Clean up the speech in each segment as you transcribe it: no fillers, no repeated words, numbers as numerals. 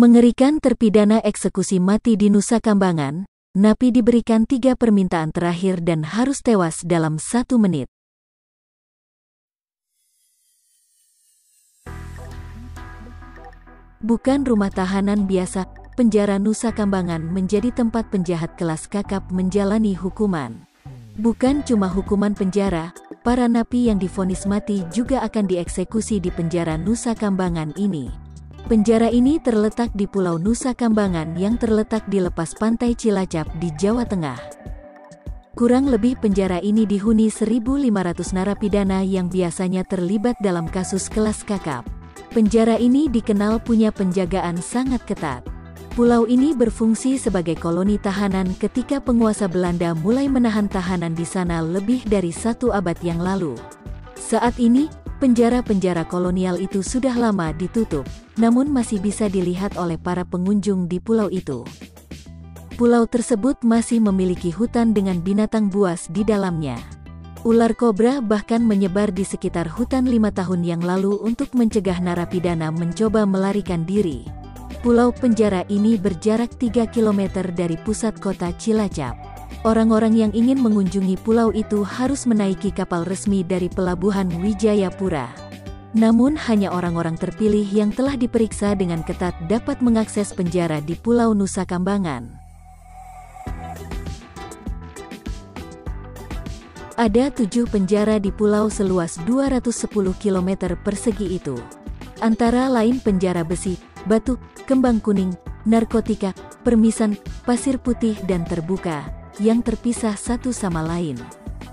Mengerikan, terpidana eksekusi mati di Nusa Kambangan, napi diberikan 3 permintaan terakhir dan harus tewas dalam 1 menit. Bukan rumah tahanan biasa, penjara Nusa Kambangan menjadi tempat penjahat kelas kakap menjalani hukuman. Bukan cuma hukuman penjara, para napi yang divonis mati juga akan dieksekusi di penjara Nusa Kambangan ini. Penjara ini terletak di Pulau Nusa Kambangan yang terletak di lepas pantai Cilacap di Jawa Tengah. Kurang lebih penjara ini dihuni 1.500 narapidana yang biasanya terlibat dalam kasus kelas kakap. Penjara ini dikenal punya penjagaan sangat ketat. Pulau ini berfungsi sebagai koloni tahanan ketika penguasa Belanda mulai menahan tahanan di sana lebih dari 1 abad yang lalu. Saat ini, penjara-penjara kolonial itu sudah lama ditutup, namun masih bisa dilihat oleh para pengunjung di pulau itu. Pulau tersebut masih memiliki hutan dengan binatang buas di dalamnya. Ular kobra bahkan menyebar di sekitar hutan 5 tahun yang lalu untuk mencegah narapidana mencoba melarikan diri. Pulau penjara ini berjarak 3 km dari pusat kota Cilacap. Orang-orang yang ingin mengunjungi pulau itu harus menaiki kapal resmi dari pelabuhan Wijayapura. Namun hanya orang-orang terpilih yang telah diperiksa dengan ketat dapat mengakses penjara di Pulau Nusa Kambangan. Ada 7 penjara di pulau seluas 210 km persegi itu. Antara lain penjara besi, batu, kembang kuning, narkotika, permisan, pasir putih dan terbuka, yang terpisah satu sama lain.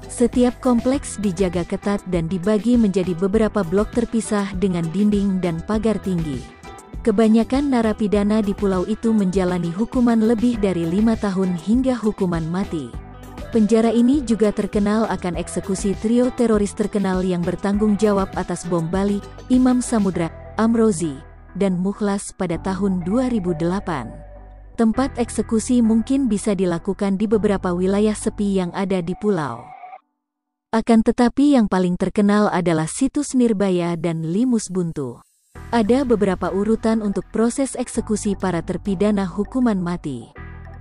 Setiap kompleks dijaga ketat dan dibagi menjadi beberapa blok terpisah dengan dinding dan pagar tinggi. Kebanyakan narapidana di pulau itu menjalani hukuman lebih dari 5 tahun hingga hukuman mati. Penjara ini juga terkenal akan eksekusi trio teroris terkenal yang bertanggung jawab atas bom Bali, Imam Samudra, Amrozi, dan Mukhlas pada tahun 2008. Tempat eksekusi mungkin bisa dilakukan di beberapa wilayah sepi yang ada di pulau. Akan tetapi yang paling terkenal adalah situs Nirbaya dan Limus Buntu. Ada beberapa urutan untuk proses eksekusi para terpidana hukuman mati.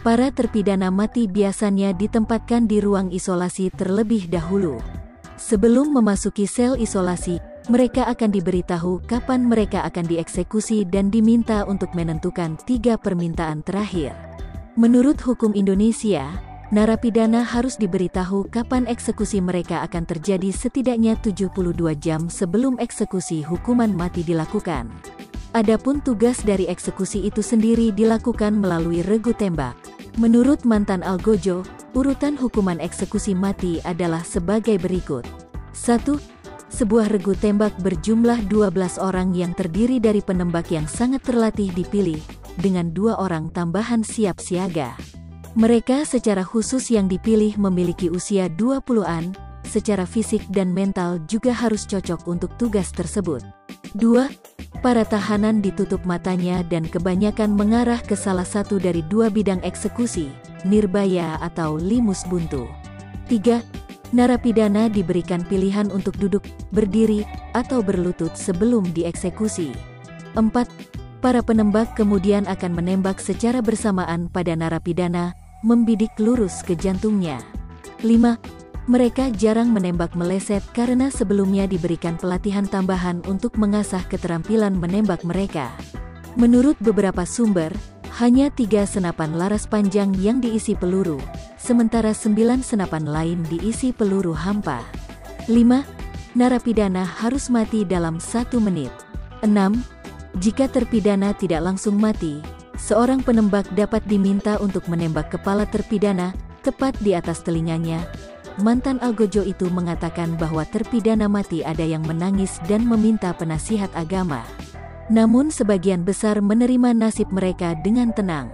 Para terpidana mati biasanya ditempatkan di ruang isolasi terlebih dahulu. Sebelum memasuki sel isolasi, mereka akan diberitahu kapan mereka akan dieksekusi dan diminta untuk menentukan 3 permintaan terakhir. Menurut hukum Indonesia, narapidana harus diberitahu kapan eksekusi mereka akan terjadi setidaknya 72 jam sebelum eksekusi hukuman mati dilakukan. Adapun tugas dari eksekusi itu sendiri dilakukan melalui regu tembak. Menurut mantan Algojo, urutan hukuman eksekusi mati adalah sebagai berikut. 1. Sebuah regu tembak berjumlah 12 orang yang terdiri dari penembak yang sangat terlatih dipilih, dengan 2 orang tambahan siap siaga. Mereka secara khusus yang dipilih memiliki usia 20-an, secara fisik dan mental juga harus cocok untuk tugas tersebut. 2. Para tahanan ditutup matanya dan kebanyakan mengarah ke salah satu dari 2 bidang eksekusi, Nirbaya atau Limus Buntu. 3. Narapidana diberikan pilihan untuk duduk, berdiri, atau berlutut sebelum dieksekusi. 4. Para penembak kemudian akan menembak secara bersamaan pada narapidana, membidik lurus ke jantungnya. 5. Mereka jarang menembak meleset karena sebelumnya diberikan pelatihan tambahan untuk mengasah keterampilan menembak mereka. Menurut beberapa sumber, hanya 3 senapan laras panjang yang diisi peluru, sementara 9 senapan lain diisi peluru hampa. 5. Narapidana harus mati dalam 1 menit. 6. Jika terpidana tidak langsung mati, seorang penembak dapat diminta untuk menembak kepala terpidana, tepat di atas telinganya. Mantan Algojo itu mengatakan bahwa terpidana mati ada yang menangis dan meminta penasihat agama. Namun sebagian besar menerima nasib mereka dengan tenang.